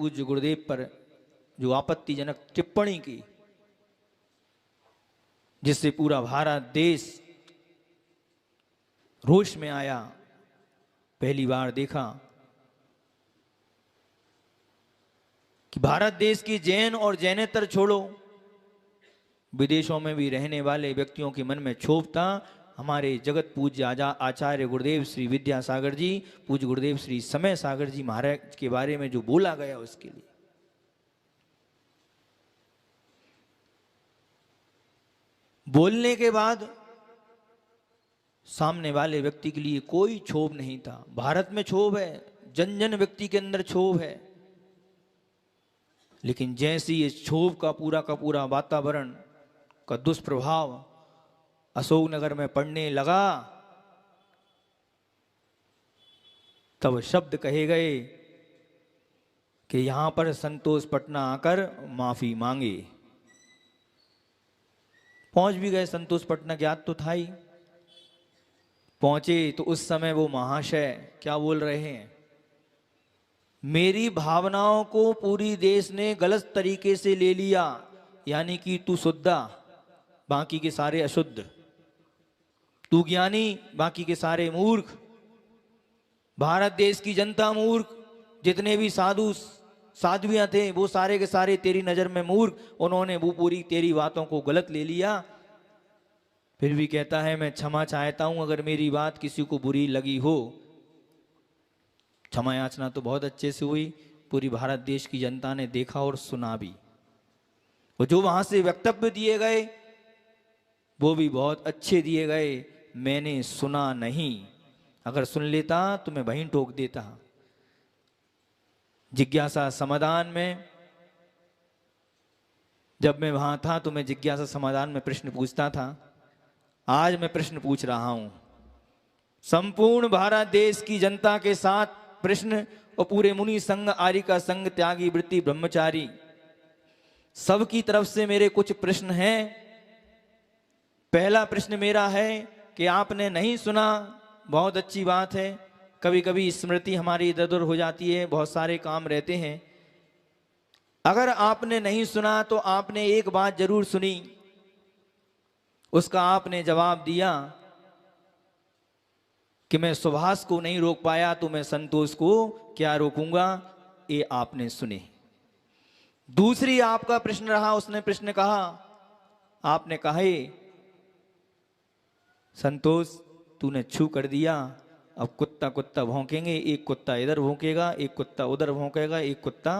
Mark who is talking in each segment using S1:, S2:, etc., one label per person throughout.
S1: पूज्य गुरुदेव पर जो आपत्तिजनक टिप्पणी की, जिससे पूरा भारत देश रोष में आया। पहली बार देखा कि भारत देश की जैन और जैनेतर छोड़ो, विदेशों में भी रहने वाले व्यक्तियों के मन में क्षोभ था। हमारे जगत पूज्य आचार्य गुरुदेव श्री विद्यासागर जी, पूज्य गुरुदेव श्री समय सागर जी महाराज के बारे में जो बोला गया उसके लिए। बोलने के बाद सामने वाले व्यक्ति के लिए कोई क्षोभ नहीं था। भारत में क्षोभ है, जन जन व्यक्ति के अंदर क्षोभ है, लेकिन जैसे ये क्षोभ का पूरा वातावरण का दुष्प्रभाव अशोकनगर में पड़ने लगा, तब शब्द कहे गए कि यहां पर संतोष पटना आकर माफी मांगे। पहुंच भी गए संतोष पटना, ज्ञात तो था ही। पहुंचे तो उस समय वो महाशय क्या बोल रहे हैं, मेरी भावनाओं को पूरी देश ने गलत तरीके से ले लिया, यानी कि तू शुद्धा बाकी के सारे अशुद्ध, तू ज्ञानी बाकी के सारे मूर्ख, भारत देश की जनता मूर्ख, जितने भी साधु साध्वियां थे वो सारे के सारे तेरी नजर में मूर्ख, उन्होंने वो पूरी तेरी बातों को गलत ले लिया। फिर भी कहता है मैं क्षमा चाहता हूं अगर मेरी बात किसी को बुरी लगी हो। क्षमा याचना तो बहुत अच्छे से हुई, पूरी भारत देश की जनता ने देखा और सुना भी। वो जो वहां से वक्तव्य दिए गए वो भी बहुत अच्छे दिए गए। मैंने सुना नहीं, अगर सुन लेता तो मैं वहीं टोक देता। जिज्ञासा समाधान में जब मैं वहां था तो मैं जिज्ञासा समाधान में प्रश्न पूछता था। आज मैं प्रश्न पूछ रहा हूं संपूर्ण भारत देश की जनता के साथ प्रश्न, और पूरे मुनि संघ, आर्यिका संघ, त्यागी वृत्ति, ब्रह्मचारी सबकी तरफ से मेरे कुछ प्रश्न हैं। पहला प्रश्न मेरा है कि आपने नहीं सुना, बहुत अच्छी बात है, कभी कभी स्मृति हमारी इधर उधर हो जाती है, बहुत सारे काम रहते हैं। अगर आपने नहीं सुना तो आपने एक बात जरूर सुनी, उसका आपने जवाब दिया कि मैं सुभाष को नहीं रोक पाया तो मैं संतोष को क्या रोकूंगा, ये आपने सुने। दूसरी आपका प्रश्न रहा, उसने प्रश्न कहा, आपने कहा संतोष तूने छू कर दिया, अब कुत्ता कुत्ता भौंकेंगे, एक कुत्ता इधर भौंकेगा, एक कुत्ता उधर भौंकेगा, एक कुत्ता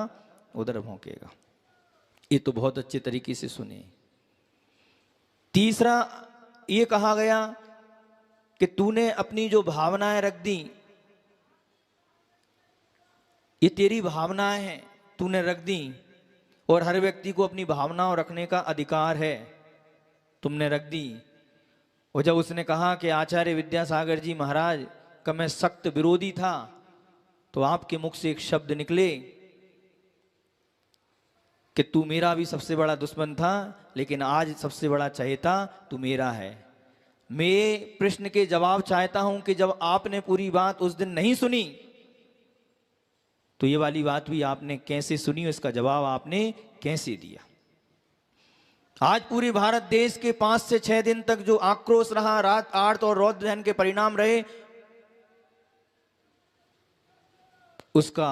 S1: उधर भौंकेगा। ये तो बहुत अच्छे तरीके से सुने। तीसरा ये कहा गया कि तूने अपनी जो भावनाएं रख दी, ये तेरी भावनाएं हैं, तूने रख दी, और हर व्यक्ति को अपनी भावनाओं रखने का अधिकार है, तुमने रख दी। और जब उसने कहा कि आचार्य विद्यासागर जी महाराज का मैं सख्त विरोधी था, तो आपके मुख से एक शब्द निकले कि तू मेरा भी सबसे बड़ा दुश्मन था, लेकिन आज सबसे बड़ा चहेता तू मेरा है। मैं प्रश्न के जवाब चाहता हूं कि जब आपने पूरी बात उस दिन नहीं सुनी, तो ये वाली बात भी आपने कैसे सुनी, इसका जवाब आपने कैसे दिया। आज पूरे भारत देश के 5 से 6 दिन तक जो आक्रोश रहा, रात आर्त और रौद्र ध्यान के परिणाम रहे, उसका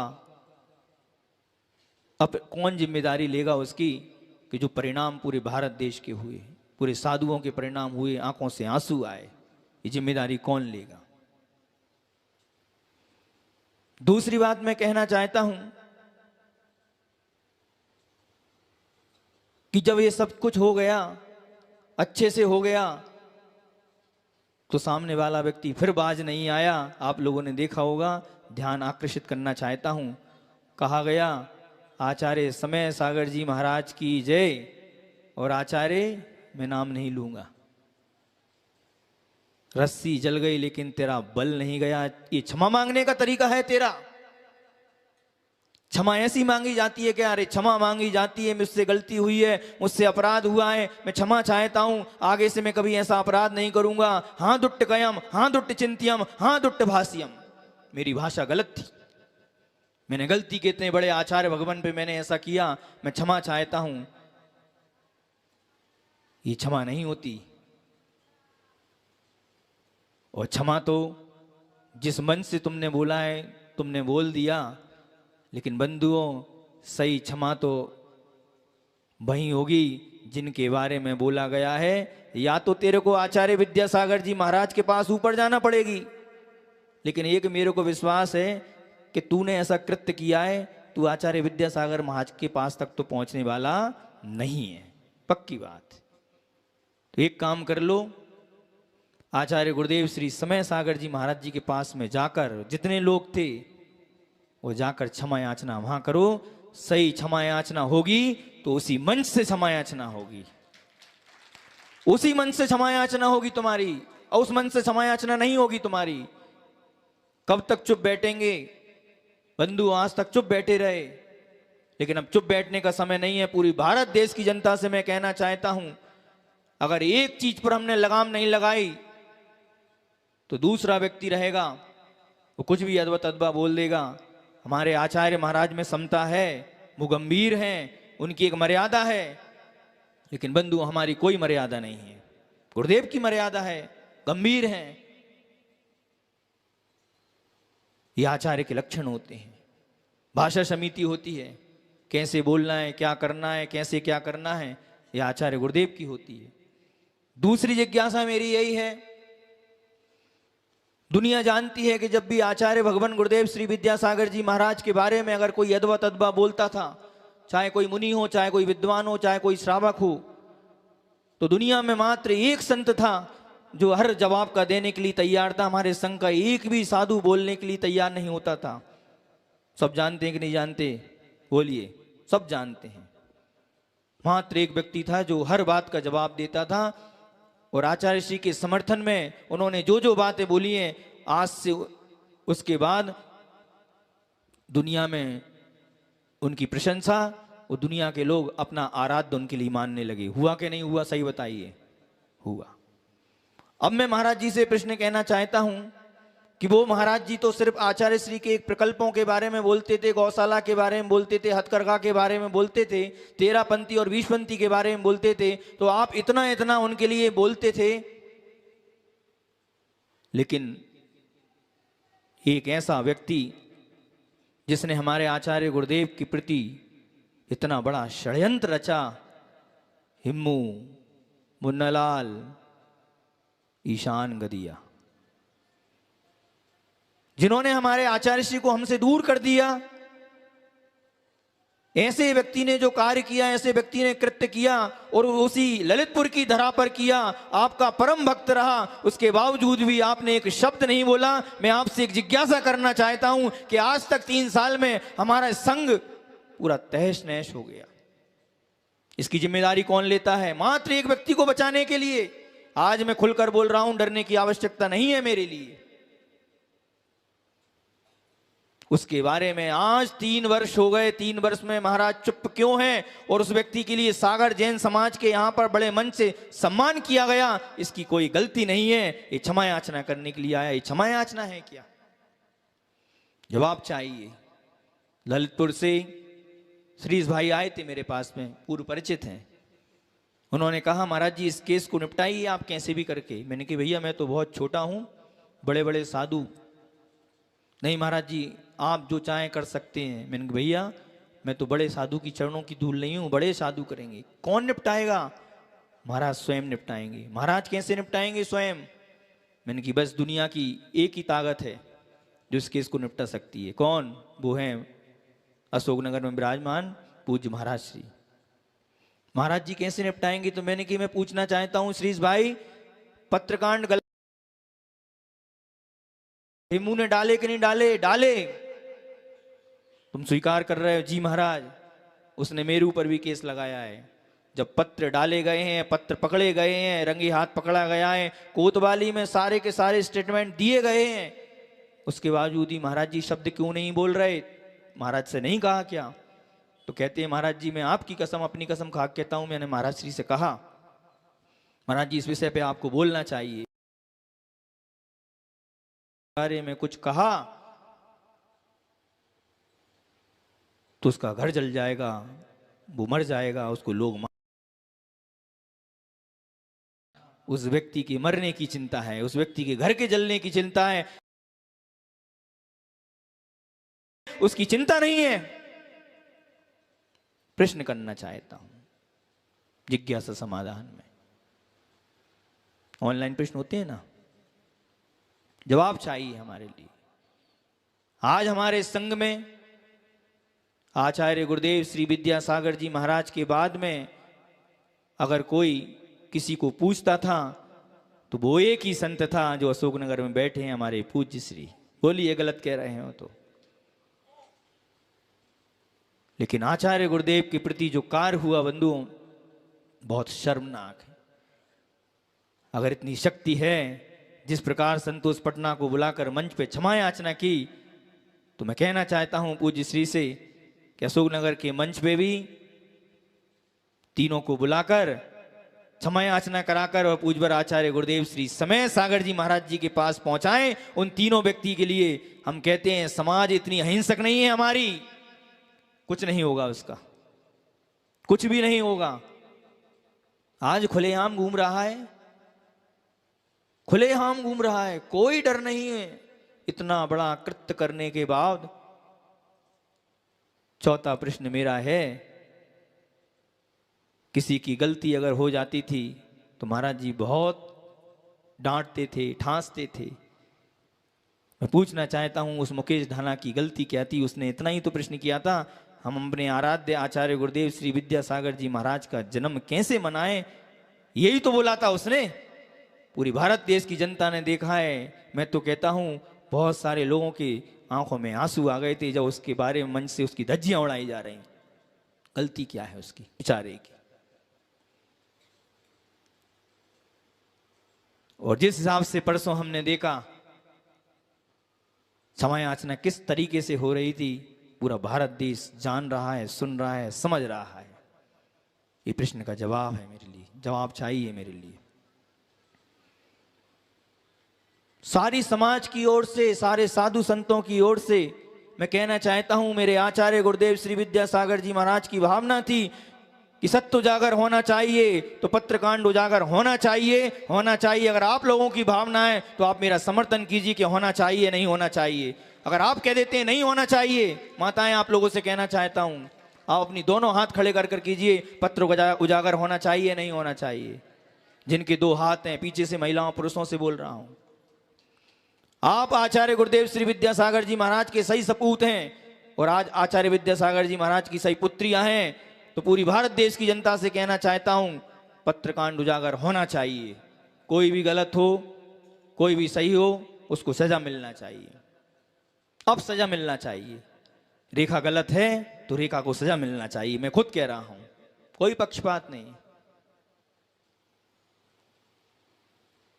S1: अब कौन जिम्मेदारी लेगा उसकी, कि जो परिणाम पूरे भारत देश के हुए, पूरे साधुओं के परिणाम हुए, आंखों से आंसू आए, ये जिम्मेदारी कौन लेगा। दूसरी बात मैं कहना चाहता हूं कि जब ये सब कुछ हो गया, अच्छे से हो गया, तो सामने वाला व्यक्ति फिर बाज नहीं आया। आप लोगों ने देखा होगा, ध्यान आकर्षित करना चाहता हूं, कहा गया आचार्य समय सागर जी महाराज की जय, और आचार्य मैं नाम नहीं लूंगा। रस्सी जल गई लेकिन तेरा बल नहीं गया। ये क्षमा मांगने का तरीका है तेरा? क्षमा ऐसी मांगी जाती है क्या? अरे क्षमा मांगी जाती है, मुझसे गलती हुई है, मुझसे अपराध हुआ है, मैं क्षमा चाहता हूं, आगे से मैं कभी ऐसा अपराध नहीं करूंगा। हाँ दुट्ट कयम, हाँ दुट्ट चिंत्यम, हाँ दुट्ट भाष्यम। मेरी भाषा गलत थी, मैंने गलती के इतने बड़े आचार्य भगवान पे मैंने ऐसा किया, मैं क्षमा चाहता हूं। ये क्षमा नहीं होती। और क्षमा तो जिस मन से तुमने बोला है तुमने बोल दिया, लेकिन बंधुओं सही क्षमा तो वही होगी जिनके बारे में बोला गया है। या तो तेरे को आचार्य विद्यासागर जी महाराज के पास ऊपर जाना पड़ेगी, लेकिन एक मेरे को विश्वास है कि तूने ऐसा कृत्य किया है, तू आचार्य विद्यासागर महाराज के पास तक तो पहुंचने वाला नहीं है, पक्की बात। तो एक काम कर लो, आचार्य गुरुदेव श्री समय सागर जी महाराज जी के पास में जाकर जितने लोग थे वो जाकर क्षमा याचना वहां करो। सही क्षमा याचना होगी तो उसी मंच से क्षमा याचना होगी, उसी मंच से क्षमा याचना होगी तुम्हारी, और उस मंच से क्षमा याचना नहीं होगी तुम्हारी। कब तक चुप बैठेंगे बंधु? आज तक चुप बैठे रहे, लेकिन अब चुप बैठने का समय नहीं है। पूरी भारत देश की जनता से मैं कहना चाहता हूं, अगर एक चीज पर हमने लगाम नहीं लगाई तो दूसरा व्यक्ति रहेगा वो कुछ भी अदवा तदवा बोल देगा। हमारे आचार्य महाराज में समता है, वो गंभीर हैं, उनकी एक मर्यादा है, लेकिन बंधु हमारी कोई मर्यादा नहीं है। गुरुदेव की मर्यादा है, गंभीर हैं। ये आचार्य के लक्षण होते हैं। भाषा समिति होती है, कैसे बोलना है, क्या करना है, कैसे क्या करना है, यह आचार्य गुरुदेव की होती है। दूसरी जिज्ञासा मेरी यही है, दुनिया जानती है कि जब भी आचार्य भगवान गुरुदेव श्री विद्यासागर जी महाराज के बारे में अगर कोई अदवा तदवा बोलता था, चाहे कोई मुनि हो, चाहे कोई विद्वान हो, चाहे कोई श्रावक हो, तो दुनिया में मात्र एक संत था जो हर जवाब का देने के लिए तैयार था। हमारे संघ का एक भी साधु बोलने के लिए तैयार नहीं होता था। सब जानते हैं कि नहीं जानते? बोलिए, सब जानते हैं। मात्र एक व्यक्ति था जो हर बात का जवाब देता था, और आचार्य श्री के समर्थन में उन्होंने जो जो बातें बोली हैं, आज से उसके बाद दुनिया में उनकी प्रशंसा, और दुनिया के लोग अपना आराध्य उनके लिए मानने लगे। हुआ कि नहीं हुआ? सही बताइए। हुआ। अब मैं महाराज जी से प्रश्न कहना चाहता हूं कि वो महाराज जी तो सिर्फ आचार्य श्री के एक प्रकल्पों के बारे में बोलते थे, गौशाला के बारे में बोलते थे, हथकरघा के बारे में बोलते थे, 13पंथी और 20पंथी के बारे में बोलते थे, तो आप इतना इतना उनके लिए बोलते थे। लेकिन एक ऐसा व्यक्ति जिसने हमारे आचार्य गुरुदेव के प्रति इतना बड़ा षड्यंत्र रचा, हिम्मू, मुन्नालाल, ईशान गदिया, जिन्होंने हमारे आचार्य श्री को हमसे दूर कर दिया, ऐसे व्यक्ति ने जो कार्य किया, ऐसे व्यक्ति ने कृत्य किया, और उसी ललितपुर की धरा पर किया। आपका परम भक्त रहा, उसके बावजूद भी आपने एक शब्द नहीं बोला। मैं आपसे एक जिज्ञासा करना चाहता हूं कि आज तक 3 साल में हमारा संघ पूरा तहस नहस हो गया, इसकी जिम्मेदारी कौन लेता है? मात्र एक व्यक्ति को बचाने के लिए आज मैं खुलकर बोल रहा हूं, डरने की आवश्यकता नहीं है मेरे लिए। उसके बारे में आज 3 वर्ष हो गए, 3 वर्ष में महाराज चुप क्यों हैं? और उस व्यक्ति के लिए सागर जैन समाज के यहां पर बड़े मन से सम्मान किया गया, इसकी कोई गलती नहीं है। ये क्षमा याचना करने के लिए आया, ये क्षमा याचना है क्या? जवाब चाहिए। ललितपुर से श्रीश भाई आए थे मेरे पास में, पूर्व परिचित हैं। उन्होंने कहा महाराज जी इस केस को निपटाइए आप कैसे भी करके। मैंने कहा भैया मैं तो बहुत छोटा हूं, बड़े बड़े साधु नहीं महाराज जी, आप जो चाहें कर सकते हैं। मैंने कहा भैया मैं तो बड़े साधु की चरणों की धूल नहीं हूं, बड़े साधु करेंगे। कौन निपटाएगा? महाराज स्वयं निपटाएंगे। महाराज कैसे निपटाएंगे स्वयं? मैंने कहा बस दुनिया की एक ही ताकत है जो इस केस को निपटा सकती है। कौन? वो है अशोकनगर में विराजमान पूज्य महाराज श्री। महाराज जी कैसे निपटाएंगे? तो मैंने कहा मैं पूछना चाहता हूं श्रीश भाई, पत्रकांड गलत हिमू ने डाले कि नहीं डाले? डाले। तुम स्वीकार कर रहे हो? जी महाराज, उसने मेरे ऊपर भी केस लगाया है। जब पत्र डाले गए हैं, पत्र पकड़े गए हैं, रंगे हाथ पकड़ा गया है, कोतवाली में सारे के सारे स्टेटमेंट दिए गए हैं, उसके बावजूद ही महाराज जी शब्द क्यों नहीं बोल रहे? महाराज से नहीं कहा क्या? तो कहते हैं महाराज जी मैं आपकी कसम, अपनी कसम खा कहता हूं, मैंने महाराज श्री से कहा महाराज जी इस विषय पे आपको बोलना चाहिए। बारे में कुछ कहा तो उसका घर जल जाएगा, वो मर जाएगा, उसको लोग उस व्यक्ति के मरने की चिंता है, उस व्यक्ति के घर के जलने की चिंता है, उसकी चिंता नहीं है। प्रश्न करना चाहता हूं जिज्ञासा समाधान में। ऑनलाइन प्रश्न होते हैं ना, जवाब चाहिए हमारे लिए। आज हमारे संघ में आचार्य गुरुदेव श्री विद्यासागर जी महाराज के बाद में अगर कोई किसी को पूछता था तो वो एक ही संत था जो अशोकनगर में बैठे हैं, हमारे पूज्य श्री। बोलिए गलत कह रहे हो तो। लेकिन आचार्य गुरुदेव के प्रति जो कार्य हुआ बंधुओं, बहुत शर्मनाक है। अगर इतनी शक्ति है, जिस प्रकार संतोष पटना को बुलाकर मंच पे क्षमा याचना की, तो मैं कहना चाहता हूं पूज्य श्री से कि अशोकनगर के मंच पे भी तीनों को बुलाकर क्षमा याचना कराकर और पूज्यवर आचार्य गुरुदेव श्री समय सागर जी महाराज जी के पास पहुंचाएं उन तीनों व्यक्ति के लिए। हम कहते हैं समाज इतनी अहिंसक नहीं है हमारी, कुछ नहीं होगा उसका, कुछ भी नहीं होगा। आज खुलेआम घूम रहा है, खुलेआम घूम रहा है, कोई डर नहीं है। इतना बड़ा कृत्य करने के बाद चौथा प्रश्न मेरा है, किसी की गलती अगर हो जाती थी तो महाराज जी बहुत डांटते थे, ठांसते थे। मैं पूछना चाहता हूं उस मुकेश ढाना की गलती क्या थी? उसने इतना ही तो प्रश्न किया था, हम अपने आराध्य आचार्य गुरुदेव श्री विद्यासागर जी महाराज का जन्म कैसे मनाएं, यही तो बोला था उसने। पूरी भारत देश की जनता ने देखा है। मैं तो कहता हूं बहुत सारे लोगों की आंखों में आंसू आ गए थे जब उसके बारे में मंच से उसकी धज्जियां उड़ाई जा रही। गलती क्या है उसकी बेचारे की? और जिस हिसाब से परसों हमने देखा क्षमा याचना किस तरीके से हो रही थी, पूरा भारत देश जान रहा है, सुन रहा है, समझ रहा है। ये प्रश्न का जवाब है मेरे लिए, जवाब चाहिए मेरे लिए। सारी समाज की ओर से, सारे साधु संतों की ओर से मैं कहना चाहता हूं, मेरे आचार्य गुरुदेव श्री विद्यासागर जी महाराज की भावना थी कि सत्य उजागर होना चाहिए तो पत्रकांड उजागर होना चाहिए, होना चाहिए। अगर आप लोगों की भावना है तो आप मेरा समर्थन कीजिए कि होना चाहिए, नहीं होना चाहिए। अगर आप कह देते हैं नहीं होना चाहिए, माताएं आप लोगों से कहना चाहता हूं, आप अपनी दोनों हाथ खड़े कर कर कीजिए, पत्र उजागर होना चाहिए, नहीं होना चाहिए। जिनके दो हाथ हैं, पीछे से महिलाओं पुरुषों से बोल रहा हूं, आप आचार्य गुरुदेव श्री विद्यासागर जी महाराज के सही सपूत हैं और आज आचार्य विद्यासागर जी महाराज की सही पुत्रियां हैं। तो पूरी भारत देश की जनता से कहना चाहता हूं, पत्रकांड उजागर होना चाहिए। कोई भी गलत हो, कोई भी सही हो, उसको सजा मिलना चाहिए। अब सजा मिलना चाहिए। रेखा गलत है तो रेखा को सजा मिलना चाहिए। मैं खुद कह रहा हूं, कोई पक्षपात नहीं।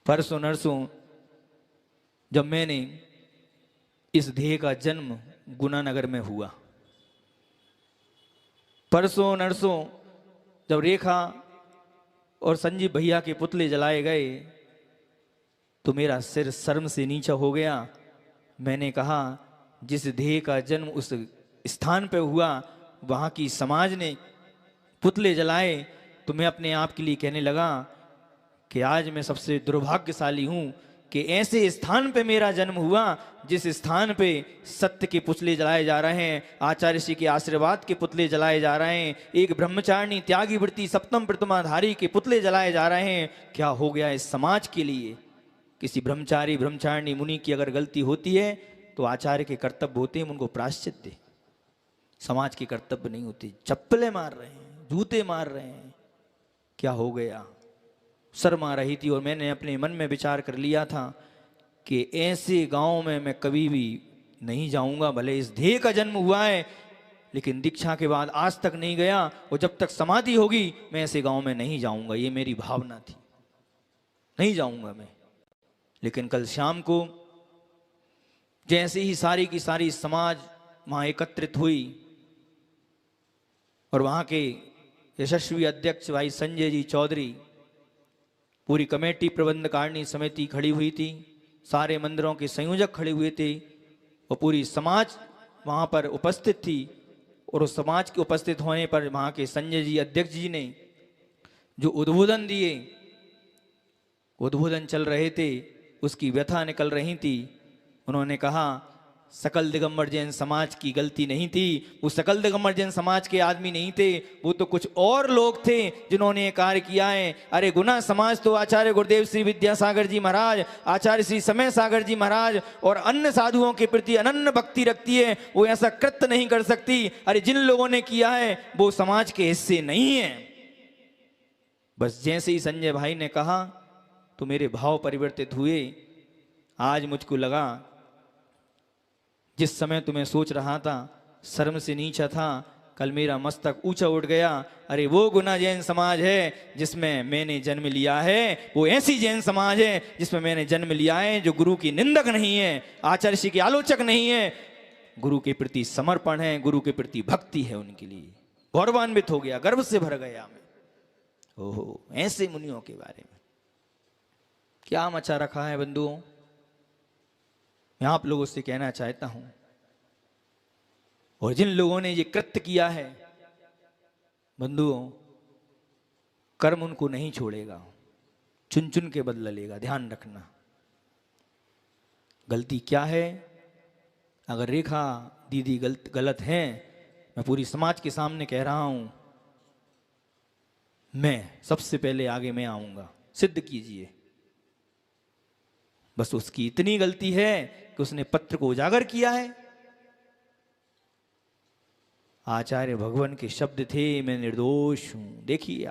S1: परसों नरसों जब मैंने इस ध्येय का जन्म गुना नगर में हुआ, परसों नरसों जब रेखा और संजीव भैया के पुतले जलाए गए तो मेरा सिर शर्म से नीचा हो गया। मैंने कहा जिस ध्येय का जन्म उस स्थान पे हुआ वहाँ की समाज ने पुतले जलाए, तो मैं अपने आप के लिए कहने लगा कि आज मैं सबसे दुर्भाग्यशाली हूँ कि ऐसे स्थान पे मेरा जन्म हुआ जिस स्थान पे सत्य के पुतले जलाए जा रहे हैं, आचार्य श्री के आशीर्वाद के पुतले जलाए जा रहे हैं, एक ब्रह्मचारिणी त्यागी वृत्ति सप्तम प्रतिमाधारी के पुतले जलाए जा रहे हैं। क्या हो गया इस समाज के लिए? किसी ब्रह्मचारी ब्रह्मचारिणी मुनि की अगर गलती होती है तो आचार्य के कर्तव्य होते हैं उनको प्रायश्चित दे, समाज के कर्तव्य नहीं होते। चप्पलें मार रहे हैं, जूते मार रहे हैं, क्या हो गया? शर्म आ रही थी और मैंने अपने मन में विचार कर लिया था कि ऐसे गांव में मैं कभी भी नहीं जाऊंगा। भले इस ध्येय का जन्म हुआ है लेकिन दीक्षा के बाद आज तक नहीं गया और जब तक समाधि होगी मैं ऐसे गांव में नहीं जाऊंगा। ये मेरी भावना थी, नहीं जाऊंगा मैं। लेकिन कल शाम को जैसे ही सारी की सारी समाज वहां एकत्रित हुई और वहां के यशस्वी अध्यक्ष भाई संजय जी चौधरी, पूरी कमेटी प्रबंधकारिणी समिति खड़ी हुई थी, सारे मंदिरों के संयोजक खड़े हुए थे और पूरी समाज वहाँ पर उपस्थित थी। और उस समाज के उपस्थित होने पर वहाँ के संजय जी अध्यक्ष जी ने जो उद्बोधन दिए, उद्बोधन चल रहे थे, उसकी व्यथा निकल रही थी। उन्होंने कहा सकल दिगंबर जैन समाज की गलती नहीं थी, वो सकल दिगंबर जैन समाज के आदमी नहीं थे, वो तो कुछ और लोग थे जिन्होंने ये कार्य किया है। अरे गुना समाज तो आचार्य गुरुदेव श्री विद्यासागर जी महाराज, आचार्य श्री समय सागर जी महाराज और अन्य साधुओं के प्रति अनन्य भक्ति रखती है, वो ऐसा कृत्य नहीं कर सकती। अरे जिन लोगों ने किया है वो समाज के हिस्से नहीं है। बस जैसे ही संजय भाई ने कहा तो मेरे भाव परिवर्तित हुए। आज मुझको लगा जिस समय तुम्हें सोच रहा था शर्म से नीचा था, कल मेरा मस्तक ऊंचा उठ गया। अरे वो गुना जैन समाज है जिसमें मैंने जन्म लिया है, वो ऐसी जैन समाज है जिसमें मैंने जन्म लिया है जो गुरु की निंदक नहीं है, आचार्य श्री की आलोचक नहीं है, गुरु के प्रति समर्पण है, गुरु के प्रति भक्ति है उनके लिए। गौरवान्वित हो गया, गर्व से भर गया मैं। ओहो, ऐसे मुनियों के बारे में क्या मचा रखा है बंधुओं। मैं आप लोगों से कहना चाहता हूं, और जिन लोगों ने ये कृत्य किया है बंधुओं, कर्म उनको नहीं छोड़ेगा, चुन चुन के बदला लेगा। ध्यान रखना गलती क्या है। अगर रेखा दीदी गलत है, मैं पूरी समाज के सामने कह रहा हूं, मैं सबसे पहले आगे मैं आऊंगा, सिद्ध कीजिए। बस उसकी इतनी गलती है कि उसने पत्र को उजागर किया है। आचार्य भगवान के शब्द थे, मैं निर्दोष हूं। देखिए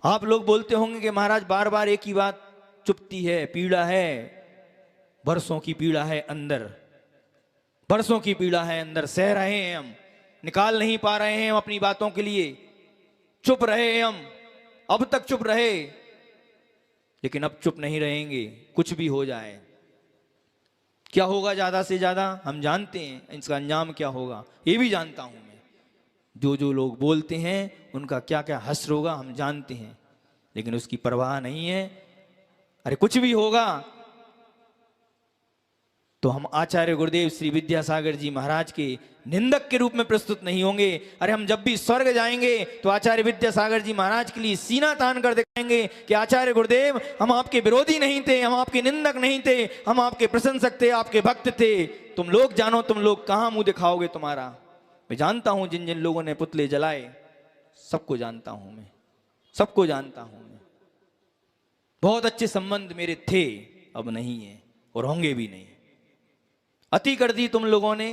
S1: आप लोग बोलते होंगे कि महाराज बार बार एक ही बात चुपती है, पीड़ा है, बरसों की पीड़ा है अंदर, बरसों की पीड़ा है अंदर, सह रहे हैं हम, निकाल नहीं पा रहे हैं हम अपनी बातों के लिए, चुप रहे हम, अब तक चुप रहे, लेकिन अब चुप नहीं रहेंगे। कुछ भी हो जाए, क्या होगा ज्यादा से ज्यादा हम जानते हैं, इसका अंजाम क्या होगा ये भी जानता हूं मैं। जो जो लोग बोलते हैं उनका क्या क्या हश्र होगा हम जानते हैं, लेकिन उसकी परवाह नहीं है। अरे कुछ भी होगा तो हम आचार्य गुरुदेव श्री विद्यासागर जी महाराज के निंदक के रूप में प्रस्तुत नहीं होंगे। अरे हम जब भी स्वर्ग जाएंगे तो आचार्य विद्यासागर जी महाराज के लिए सीना तान कर दिखाएंगे कि आचार्य गुरुदेव हम आपके विरोधी नहीं थे, हम आपके निंदक नहीं थे, हम आपके प्रशंसक थे, आपके भक्त थे। तुम लोग जानो, तुम लोग कहां मुंह दिखाओगे तुम्हारा। मैं जानता हूं जिन जिन लोगों ने पुतले जलाए, सबको जानता हूं मैं, सबको जानता हूं मैं। बहुत अच्छे संबंध मेरे थे, अब नहीं है और होंगे भी नहीं। अति कर दी तुम लोगों ने।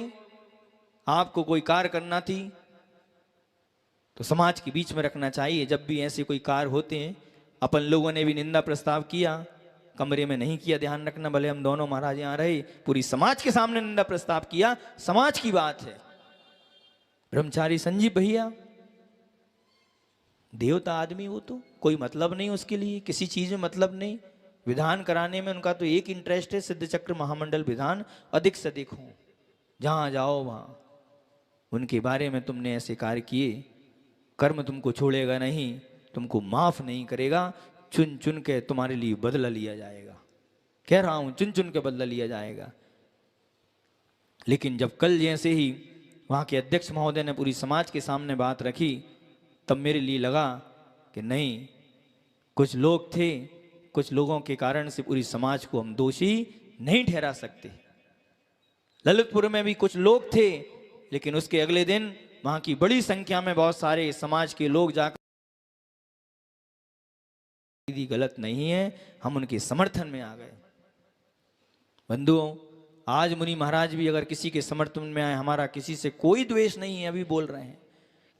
S1: आपको कोई कार्य करना थी तो समाज के बीच में रखना चाहिए। जब भी ऐसे कोई कार्य होते हैं, अपन लोगों ने भी निंदा प्रस्ताव किया, कमरे में नहीं किया, ध्यान रखना, भले हम दोनों महाराज यहां रहे, पूरी समाज के सामने निंदा प्रस्ताव किया, समाज की बात है। ब्रह्मचारी संजीव भैया देवता आदमी, वो तो कोई मतलब नहीं उसके लिए, किसी चीज में मतलब नहीं, विधान कराने में उनका तो एक इंटरेस्ट है, सिद्ध चक्र महामंडल विधान अधिक से अधिक हो, जहां जाओ वहां। उनके बारे में तुमने ऐसे कार्य किए, कर्म तुमको छोड़ेगा नहीं, तुमको माफ नहीं करेगा, चुन चुन के तुम्हारे लिए बदला लिया जाएगा। कह रहा हूं, चुन चुन के बदला लिया जाएगा। लेकिन जब कल जैसे ही वहां के अध्यक्ष महोदय ने पूरी समाज के सामने बात रखी, तब मेरे लिए लगा कि नहीं, कुछ लोग थे, कुछ लोगों के कारण से पूरी समाज को हम दोषी नहीं ठहरा सकते। ललितपुर में भी कुछ लोग थे, लेकिन उसके अगले दिन वहां की बड़ी संख्या में बहुत सारे समाज के लोग जाकर दीदी गलत नहीं है, हम उनके समर्थन में आ गए। बंधुओं, आज मुनि महाराज भी अगर किसी के समर्थन में आए, हमारा किसी से कोई द्वेष नहीं है, अभी बोल रहे हैं,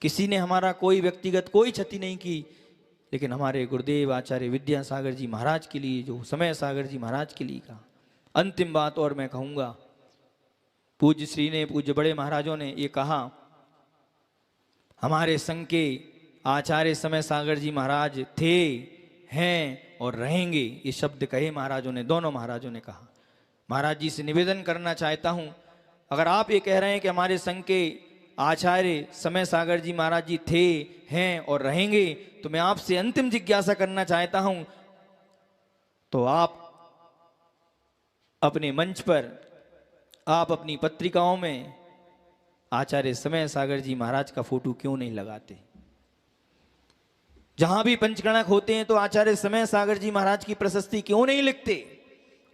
S1: किसी ने हमारा कोई व्यक्तिगत कोई क्षति नहीं की, लेकिन हमारे गुरुदेव आचार्य विद्यासागर जी महाराज के लिए, जो समय सागर जी महाराज के लिए कहा। अंतिम बात और मैं कहूंगा, पूज्य श्री ने, पूज्य बड़े महाराजों ने ये कहा, हमारे संघ के आचार्य समय सागर जी महाराज थे, हैं और रहेंगे, ये शब्द कहे महाराजों ने, दोनों महाराजों ने कहा। महाराज जी से निवेदन करना चाहता हूं, अगर आप ये कह रहे हैं कि हमारे संघ के आचार्य समय सागर जी महाराज जी थे, हैं और रहेंगे, तो मैं आपसे अंतिम जिज्ञासा करना चाहता हूं, तो आप अपने मंच पर, आप अपनी पत्रिकाओं में आचार्य समय सागर जी महाराज का फोटो क्यों नहीं लगाते? जहां भी पंचकणक होते हैं तो आचार्य समय सागर जी महाराज की प्रशस्ति क्यों नहीं लिखते?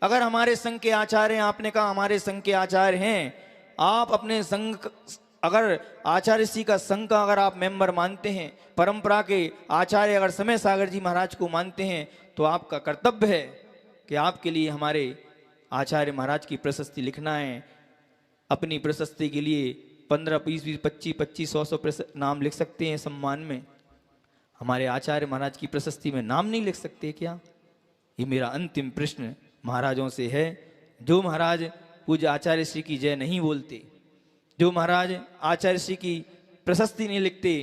S1: अगर हमारे संघ के आचार्य हैं, आपने कहा हमारे संघ के आचार्य हैं, आप अपने संघ, अगर आचार्य श्री का संघ का अगर आप मेंबर मानते हैं, परंपरा के आचार्य अगर समय सागर जी महाराज को मानते हैं, तो आपका कर्तव्य है कि आपके लिए हमारे आचार्य महाराज की प्रशस्ति लिखना है। अपनी प्रशस्ति के लिए 15, 20, 25, 25, 100 नाम लिख सकते हैं सम्मान में। हमारे आचार्य महाराज की प्रशस्ति में नाम नहीं लिख सकते क्या? ये मेरा अंतिम प्रश्न महाराजों से है। जो महाराज पूज्य आचार्य श्री की जय नहीं बोलते, जो महाराज आचार्य श्री की प्रशस्ति नहीं लिखते,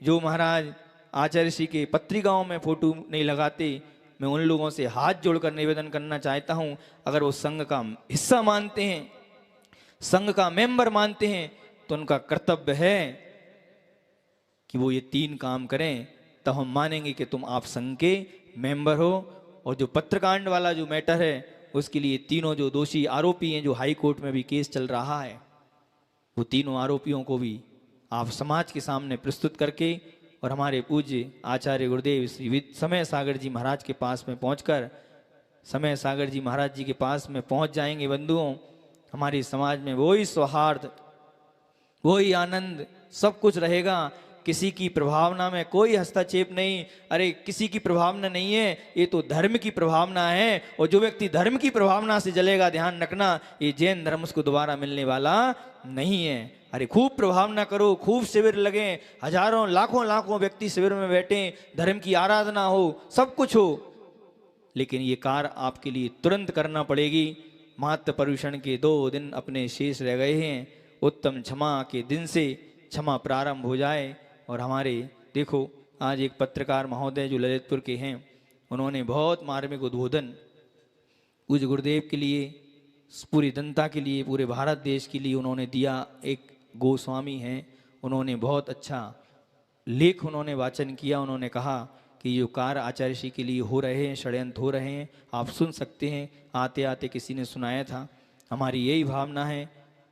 S1: जो महाराज आचार्य श्री के पत्रिकाओं में फोटो नहीं लगाते, मैं उन लोगों से हाथ जोड़कर निवेदन करना चाहता हूं, अगर वो संघ का हिस्सा मानते हैं, संघ का मेंबर मानते हैं, तो उनका कर्तव्य है कि वो ये 3 काम करें, तब हम मानेंगे कि तुम आप संघ के मेंबर हो। और जो पत्रकांड वाला जो मैटर है, उसके लिए तीनों जो दोषी आरोपी हैं, जो हाई कोर्ट में भी केस चल रहा है, वो तीनों आरोपियों को भी आप समाज के सामने प्रस्तुत करके और हमारे पूज्य आचार्य गुरुदेव श्री समय सागर जी महाराज के पास में पहुंचकर, समय सागर जी महाराज जी के पास में पहुंच जाएंगे बंधुओं, हमारे समाज में वही सौहार्द, वही आनंद, सब कुछ रहेगा। किसी की प्रभावना में कोई हस्तक्षेप नहीं। अरे किसी की प्रभावना नहीं है, ये तो धर्म की प्रभावना है। और जो व्यक्ति धर्म की प्रभावना से जलेगा, ध्यान रखना, ये जैन धर्म उसको दोबारा मिलने वाला नहीं है। अरे खूब प्रभावना करो, खूब शिविर लगे, हजारों लाखों व्यक्ति शिविर में बैठे, धर्म की आराधना हो, सब कुछ हो, लेकिन ये कार्य आपके लिए तुरंत करना पड़ेगी। मात्र पर्यूषण के 2 दिन अपने शेष रह गए हैं। उत्तम क्षमा के दिन से क्षमा प्रारंभ हो जाए। और हमारे देखो, आज एक पत्रकार महोदय जो ललितपुर के हैं, उन्होंने बहुत मार्मिक उद्बोधन पूज्य गुरुदेव के लिए, पूरी जनता के लिए, पूरे भारत देश के लिए उन्होंने दिया। एक गोस्वामी हैं, उन्होंने बहुत अच्छा लेख उन्होंने वाचन किया। उन्होंने कहा कि जो कार्य आचार्य श्री के लिए हो रहे हैं, षड्यंत्र हो रहे हैं, आप सुन सकते हैं। आते आते किसी ने सुनाया था। हमारी यही भावना है,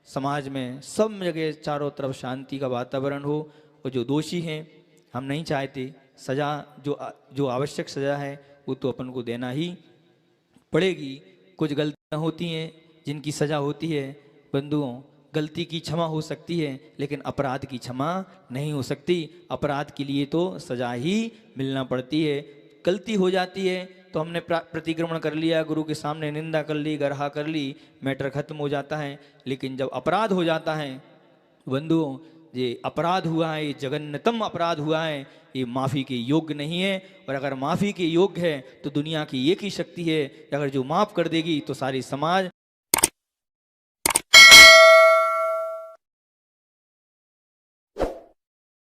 S1: समाज में सब जगह चारों तरफ शांति का वातावरण हो। और जो दोषी हैं, हम नहीं चाहते सज़ा, जो आवश्यक सज़ा है वो तो अपन को देना ही पड़ेगी। कुछ गलतियाँ होती हैं जिनकी सज़ा होती है बंधुओं, गलती की क्षमा हो सकती है, लेकिन अपराध की क्षमा नहीं हो सकती। अपराध के लिए तो सज़ा ही मिलना पड़ती है। गलती हो जाती है तो हमने प्रतिक्रमण कर लिया, गुरु के सामने निंदा कर ली, गरहा कर ली, मैटर खत्म हो जाता है। लेकिन जब अपराध हो जाता है बंधुओं, ये अपराध हुआ है, ये जघन्यतम अपराध हुआ है, ये माफ़ी के योग्य नहीं है। और अगर माफ़ी के योग्य है तो दुनिया की एक ही शक्ति है, अगर जो माफ़ कर देगी तो सारी समाज